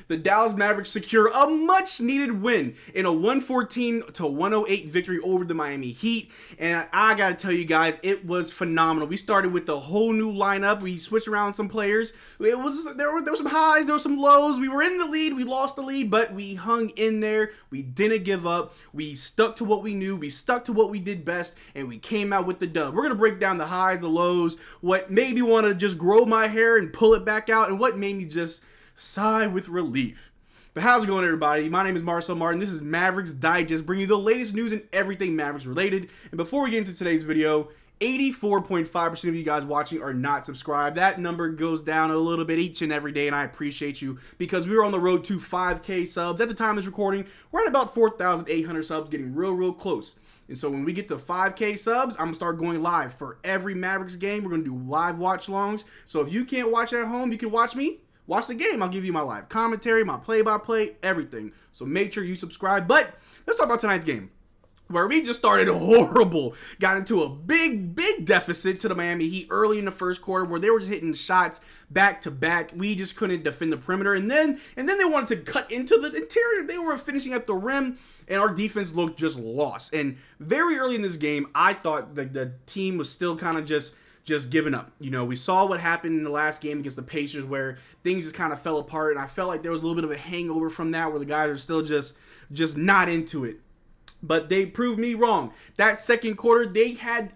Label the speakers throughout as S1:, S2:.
S1: the Dallas Mavericks secure a much-needed win in a 114-108 victory over the Miami Heat. And I gotta tell you guys, it was phenomenal. We started with the whole new lineup. We switched around some players. There were some highs, there were some lows. We were in the lead, we lost the lead, but we hung in there. We didn't give up. We stuck to what we knew. We stuck to what we did best, and we came out with the dub. We're gonna break down the highs, the lows, what made me want to just grow my hair and pull it back out, and what made me just sigh with relief. But how's it going, everybody? My name is Marcel Martin. This is Mavericks Digest, bringing you the latest news and everything Mavericks related. And before we get into today's video, 84.5% of you guys watching are not subscribed. That number goes down a little bit each and every day, and I appreciate you because we were on the road to 5K subs. At the time of this recording, we're at about 4,800 subs, getting real close. And so when we get to 5K subs, I'm going to start going live for every Mavericks game. We're going to do live watch-alongs. So if you can't watch it at home, you can watch me. Watch the game. I'll give you my live commentary, my play-by-play, everything. So make sure you subscribe. But let's talk about tonight's game, where we just started horrible. Got into a big deficit to the Miami Heat early in the first quarter, where they were just hitting shots back to back. We just couldn't defend the perimeter. And then they wanted to cut into the interior. They were finishing at the rim, and our defense looked just lost. And very early in this game, I thought that the team was still kind of just giving up. You know, we saw what happened in the last game against the Pacers, where things just kind of fell apart, and I felt like there was a little bit of a hangover from that, where the guys are still just not into it. But they proved me wrong. That second quarter, they had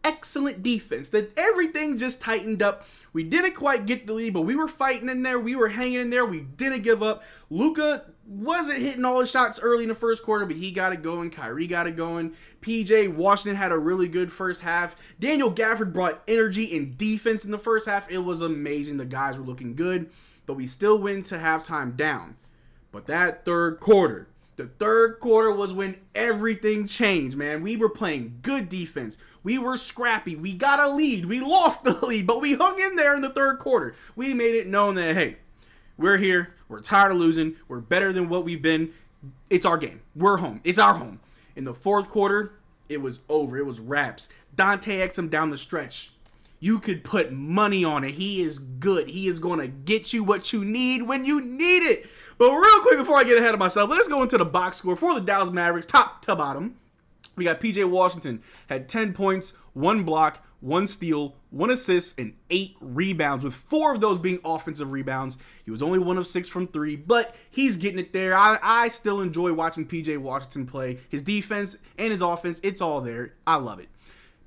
S1: excellent defense. That everything just tightened up. We didn't quite get the lead, but we were fighting in there. We were hanging in there. We didn't give up. Luka wasn't hitting all his shots early in the first quarter, but he got it going. Kyrie got it going. PJ Washington had a really good first half. Daniel Gafford brought energy and defense in the first half. It was amazing. The guys were looking good, but we still went to halftime down. But that third quarter, the third quarter was when everything changed, man. We were playing good defense. We were scrappy. We got a lead. We lost the lead, but we hung in there in the third quarter. We made it known that, hey, we're here. We're tired of losing. We're better than what we've been. It's our game. We're home. It's our home. In the fourth quarter, it was over. It was wraps. Dante Exum down the stretch. You could put money on it. He is good. He is going to get you what you need when you need it. But real quick, before I get ahead of myself, let's go into the box score for the Dallas Mavericks, top to bottom. We got PJ Washington, had 10 points, 1 block, 1 steal, 1 assist, and 8 rebounds, with 4 of those being offensive rebounds. He was only 1 of 6 from 3, but he's getting it there. I still enjoy watching PJ Washington play. His defense and his offense, it's all there. I love it.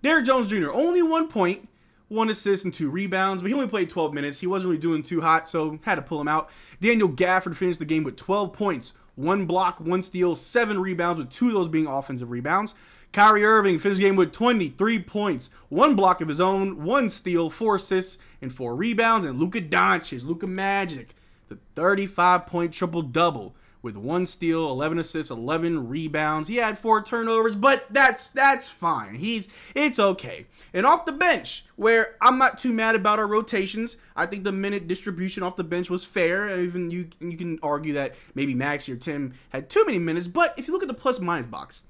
S1: Derrick Jones Jr., only 1 point, 1 assist and 2 rebounds, but he only played 12 minutes. He wasn't really doing too hot, so had to pull him out. Daniel Gafford finished the game with 12 points, 1 block, 1 steal, 7 rebounds, with 2 of those being offensive rebounds. Kyrie Irving finished the game with 23 points, 1 block of his own, 1 steal, 4 assists, and 4 rebounds. And Luka Doncic, Luka Magic, the 35-point triple-double with 1 steal, 11 assists, 11 rebounds. He had 4 turnovers, but that's fine. It's okay. And off the bench, where I'm not too mad about our rotations, I think the minute distribution off the bench was fair. Even you can argue that maybe Maxey or Tim had too many minutes, but if you look at the plus-minus box,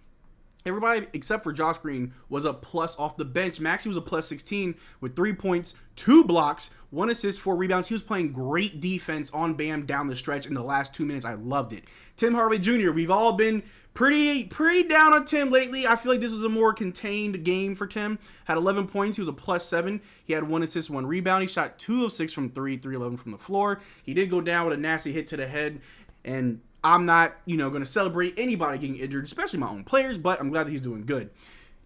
S1: everybody except for Josh Green was a plus off the bench. Maxey was a plus 16 with 3 points, 2 blocks, 1 assist, 4 rebounds. He was playing great defense on Bam down the stretch in the last 2 minutes. I loved it. Tim Hardaway Jr., we've all been pretty down on Tim lately. I feel like this was a more contained game for Tim. Had 11 points. He was a plus 7. He had 1 assist, 1 rebound. He shot 2 of 6 from 3, 3-11 from the floor. He did go down with a nasty hit to the head, and I'm not, going to celebrate anybody getting injured, especially my own players, but I'm glad that he's doing good.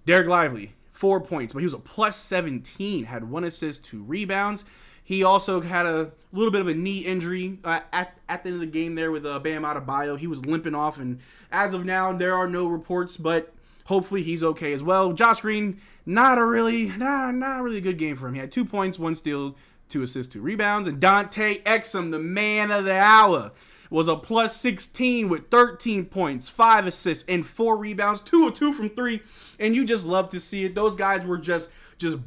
S1: Derrick Lively, 4 points, but he was a plus 17, had 1 assist, 2 rebounds. He also had a little bit of a knee injury at the end of the game there with Bam Adebayo. He was limping off, and as of now, there are no reports, but hopefully he's okay as well. Josh Green, not a really good game for him. He had 2 points, 1 steal, 2 assists, 2 rebounds. And Dante Exum, the man of the hour, was a plus 16 with 13 points, 5 assists, and 4 rebounds, 2 of 2 from 3. And you just love to see it. Those guys were just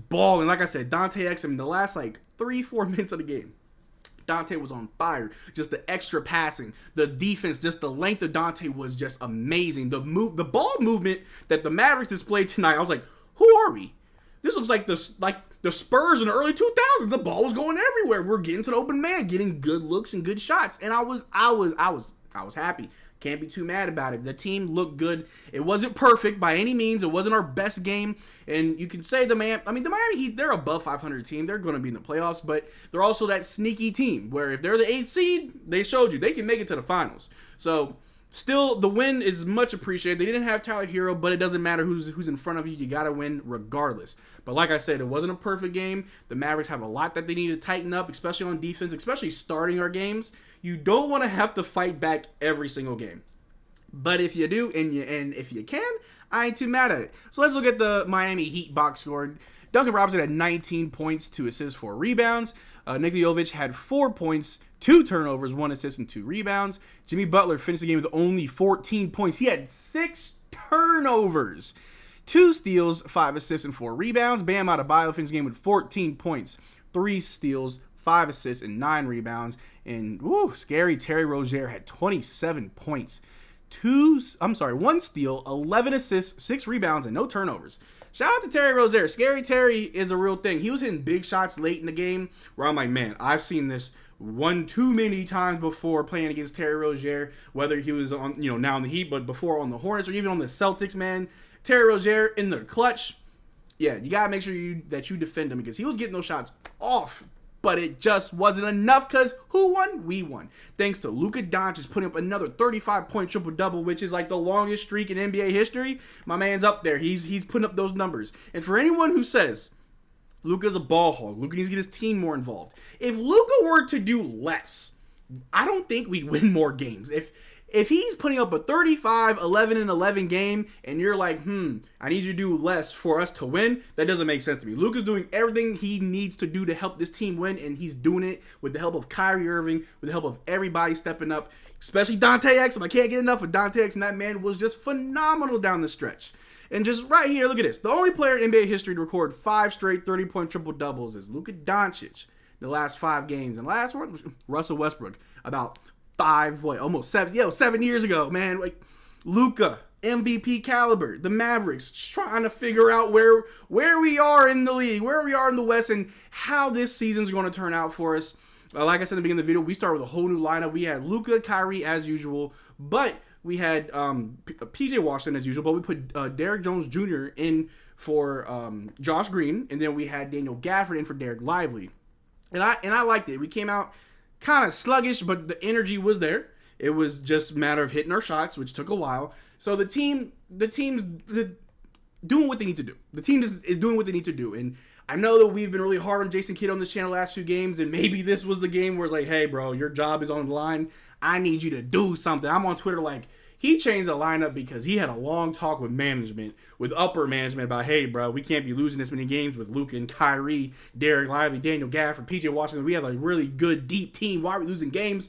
S1: balling. Like I said, Dante Exum, the last 3-4 minutes of the game, Dante was on fire. Just the extra passing, the defense, just the length of Dante was just amazing. The ball movement that the Mavericks displayed tonight, I was like, who are we? This looks like the Spurs in the early 2000s. The ball was going everywhere. We're getting to the open man, getting good looks and good shots, and I was happy. Can't be too mad about it. The team looked good. It wasn't perfect by any means. It wasn't our best game. And you can say the Miami Heat, they're above 500 team. They're going to be in the playoffs, but they're also that sneaky team where if they're the 8th seed, they showed you they can make it to the finals. So still, the win is much appreciated. They didn't have Tyler Hero, but it doesn't matter who's in front of you. You got to win regardless. But like I said, it wasn't a perfect game. The Mavericks have a lot that they need to tighten up, especially on defense, especially starting our games. You don't want to have to fight back every single game. But if you do, and if you can, I ain't too mad at it. So let's look at the Miami Heat box score. Duncan Robinson had 19 points, 2 assists, 4 rebounds. Nikola Jovic had 4 points, 2 turnovers, 1 assist, and 2 rebounds. Jimmy Butler finished the game with only 14 points. He had 6 turnovers, 2 steals, 5 assists, and 4 rebounds. Bam Adebayo finished the game with 14 points, 3 steals, 5 assists, and 9 rebounds. And scary Terry Rozier had 27 points, 1 steal, 11 assists, 6 rebounds, and no turnovers. Shout out to Terry Rozier. Scary Terry is a real thing. He was hitting big shots late in the game where I'm like, man, I've seen this one too many times before playing against Terry Rozier, whether he was on, now in the Heat, but before on the Hornets or even on the Celtics, man. Terry Rozier in the clutch. Yeah, you got to make sure that you defend him because he was getting those shots off. But it just wasn't enough because who won? We won. Thanks to Luka Doncic putting up another 35-point triple-double, which is like the longest streak in NBA history. My man's up there. He's putting up those numbers. And for anyone who says Luka's a ball hog, Luka needs to get his team more involved. If Luka were to do less, I don't think we'd win more games. If he's putting up a 35, 11, and 11 game, and you're like, I need you to do less for us to win, that doesn't make sense to me. Luka's doing everything he needs to do to help this team win, and he's doing it with the help of Kyrie Irving, with the help of everybody stepping up, especially Dante Exum. I can't get enough of Dante Exum. That man was just phenomenal down the stretch. And just right here, look at this. The only player in NBA history to record 5 straight 30-point triple-doubles is Luka Doncic. The last 5 games. And last one, Russell Westbrook. About 7 years ago, man. Like Luka, MVP caliber, the Mavericks trying to figure out where we are in the league, where we are in the West, and how this season's going to turn out for us. Like I said in the beginning of the video, we started with a whole new lineup. We had Luka, Kyrie as usual, but we had PJ Washington as usual, but we put Derrick Jones Jr. in for Josh Green, and then we had Daniel Gafford in for Derrick Lively. And I liked it. We came out kind of sluggish, but the energy was there. It was just a matter of hitting our shots, which took a while. So the team's doing what they need to do. The team is doing what they need to do. And I know that we've been really hard on Jason Kidd on this channel the last 2 games, and maybe this was the game where it's like, hey, bro, your job is on the line. I need you to do something. I'm on Twitter like, he changed the lineup because he had a long talk with management, with upper management about, hey, bro, we can't be losing this many games with Luka and Kyrie, Derrick Lively, Daniel Gafford, PJ Washington. We have a really good, deep team. Why are we losing games?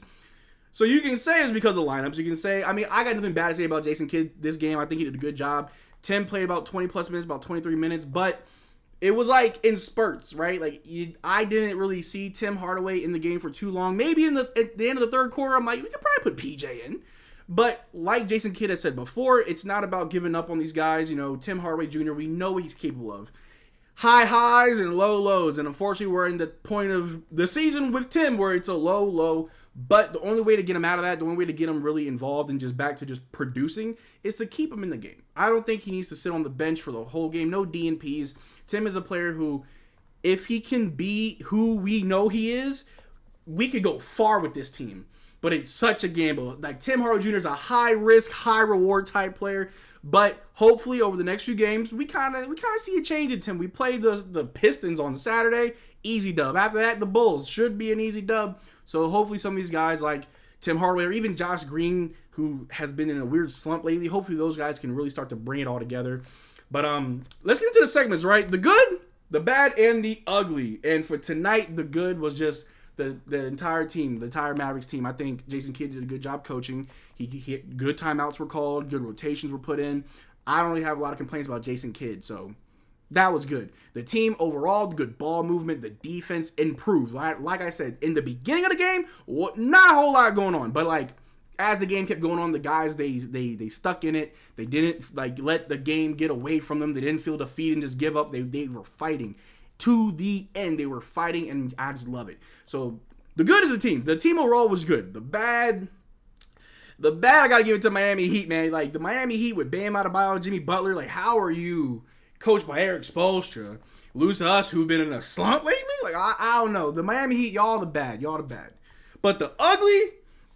S1: So you can say it's because of lineups. You can say, I got nothing bad to say about Jason Kidd this game. I think he did a good job. Tim played about 20-plus minutes, about 23 minutes, but it was like in spurts, right? Like I didn't really see Tim Hardaway in the game for too long. Maybe at the end of the third quarter, I'm like, we could probably put PJ in. But like Jason Kidd has said before, it's not about giving up on these guys. Tim Hardaway Jr., we know what he's capable of. High highs and low lows. And unfortunately, we're in the point of the season with Tim where it's a low low. But the only way to get him out of that, the only way to get him really involved and just back to just producing is to keep him in the game. I don't think he needs to sit on the bench for the whole game. No DNPs. Tim is a player who, if he can be who we know he is, we could go far with this team. But it's such a gamble. Like Tim Hardaway Jr. is a high risk, high reward type player. But hopefully over the next few games, we kind of see a change in Tim. We played the Pistons on Saturday, easy dub. After that, the Bulls should be an easy dub. So hopefully some of these guys like Tim Hardaway or even Josh Green, who has been in a weird slump lately, hopefully those guys can really start to bring it all together. But let's get into the segments, right? The good, the bad, and the ugly. And for tonight, the good was just the entire team, the entire Mavericks team. I think Jason Kidd did a good job coaching. He hit good timeouts were called, good rotations were put in. I don't really have a lot of complaints about Jason Kidd, so that was good. The team overall, good ball movement, the defense improved. Like I said, in the beginning of the game, not a whole lot going on, but like as the game kept going on, the guys, they stuck in it. They didn't like let the game get away from them. They didn't feel defeated and just give up. They were fighting to the end. They were fighting, and I just love it. So the good is the team. The team overall was good. The bad, I gotta give it to Miami Heat, man. Like the Miami Heat with Bam Adebayo, Jimmy Butler. Like, how are you, coached by Eric Spoelstra, lose to us who've been in a slump lately? Like, I don't know. The Miami Heat, y'all the bad. But the ugly,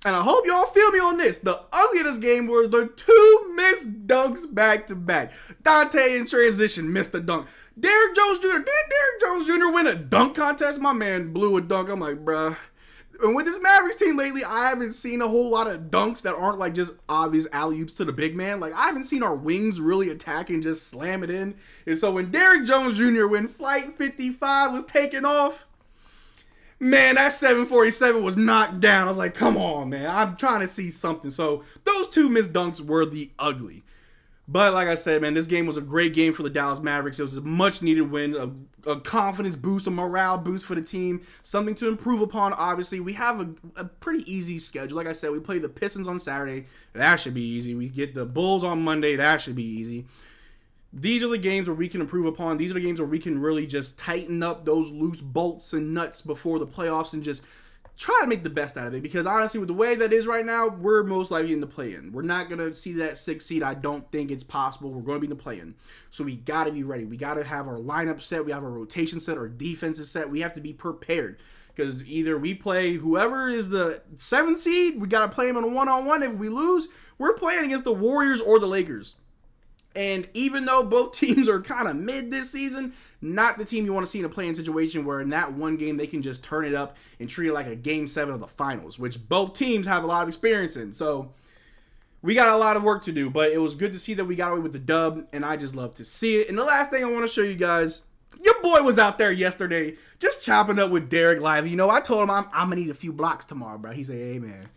S1: and I hope y'all feel me on this, the ugly of this game were the 2 missed dunks back to back. Dante in transition missed a dunk. Derrick Jones Jr. Didn't Derrick Jones Jr. win a dunk contest? My man blew a dunk. I'm like, bruh. And with this Mavericks team lately, I haven't seen a whole lot of dunks that aren't like just obvious alley-oops to the big man. Like, I haven't seen our wings really attack and just slam it in. And so when Derrick Jones Jr., when Flight 55 was taking off, man, that 747 was knocked down. I was like, come on, man. I'm trying to see something. So those 2 missed dunks were the ugly. But like I said, man, this game was a great game for the Dallas Mavericks. It was a much-needed win, a confidence boost, a morale boost for the team, something to improve upon, obviously. We have a pretty easy schedule. Like I said, we play the Pistons on Saturday. That should be easy. We get the Bulls on Monday. That should be easy. These are the games where we can improve upon. These are the games where we can really just tighten up those loose bolts and nuts before the playoffs and just try to make the best out of it. Because honestly, with the way that is right now, we're most likely in the play-in. We're not going to see that 6th seed. I don't think it's possible. We're going to be in the play-in. So we got to be ready. We got to have our lineup set. We have our rotation set. Our defense is set. We have to be prepared. Because either we play whoever is the 7th seed, we got to play them in a one-on-one. If we lose, we're playing against the Warriors or the Lakers. And even though both teams are kind of mid this season, not the team you want to see in a play-in situation where in that one game they can just turn it up and treat it like a Game 7 of the finals, which both teams have a lot of experience in. So we got a lot of work to do, but it was good to see that we got away with the dub, and I just love to see it. And the last thing I want to show you guys, your boy was out there yesterday just chopping up with Derrick Lively. You know, I told him I'm going to need a few blocks tomorrow, bro. He said, hey, man.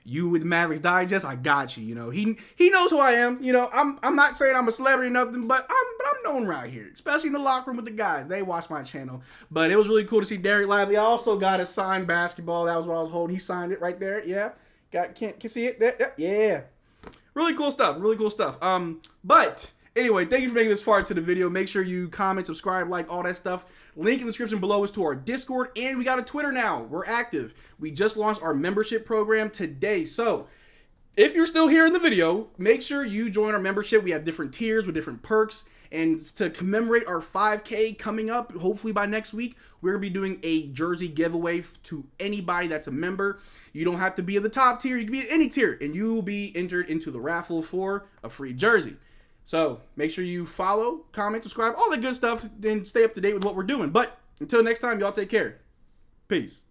S1: You with Mavs Digest, I got you. You know, he knows who I am. You know, I'm not saying I'm a celebrity or nothing, but I'm known around here, especially in the locker room with the guys. They watch my channel. But it was really cool to see Derrick Lively. I also got a signed basketball. That was what I was holding. He signed it right there. Yeah, can see it there. Yeah, really cool stuff. Really cool stuff. But anyway, thank you for making this far into the video. Make sure you comment, subscribe, like, all that stuff. Link in the description below is to our Discord, and we got a Twitter now. We're active. We just launched our membership program today. So if you're still here in the video, make sure you join our membership. We have different tiers with different perks. And to commemorate our 5K coming up, hopefully by next week, we're going to be doing a jersey giveaway to anybody that's a member. You don't have to be at the top tier. You can be at any tier, and you will be entered into the raffle for a free jersey. So make sure you follow, comment, subscribe, all the good stuff, and stay up to date with what we're doing. But until next time, y'all take care. Peace.